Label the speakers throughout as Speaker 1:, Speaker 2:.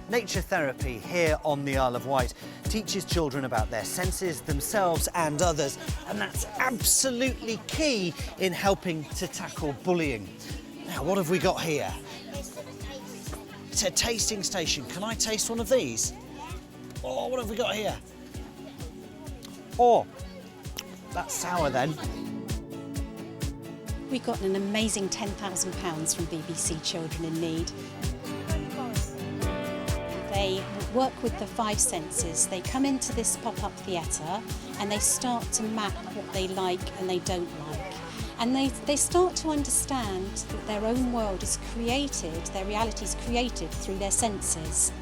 Speaker 1: Nature therapy here on the Isle of Wight teaches children about their senses, themselves and others, and that's absolutely key in helping to tackle bullying. Now, what have we got here? It's a tasting station. Can I taste one of these? Oh, what have we got here? Oh, that's sour then.
Speaker 2: We got an amazing £10,000 from BBC Children in Need. They work with the 5 senses. They come into this pop-up theatre and they start to map what they like and they don't like. And they start to understand that their own world is created, their reality is created through their senses.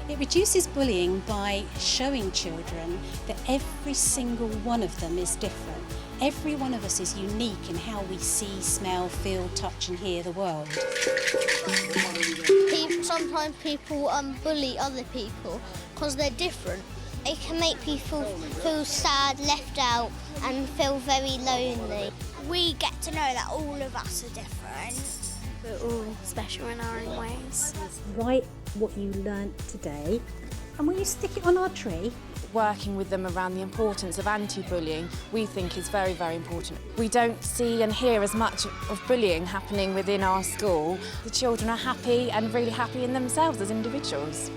Speaker 2: It reduces bullying by showing children that every single one of them is different. Every one of us is unique in how we see, smell, feel, touch and hear the world.
Speaker 3: Sometimes people bully other people because they're different. It can make people feel sad, left out and feel very lonely.
Speaker 4: We get to know that all of us are different. We're all special in our own ways.
Speaker 5: Write what you learnt today and will you stick it on our tree?
Speaker 6: Working with them around the importance of anti-bullying we think is very, very important. We don't see and hear as much of bullying happening within our school. The children are happy and really happy in themselves as individuals.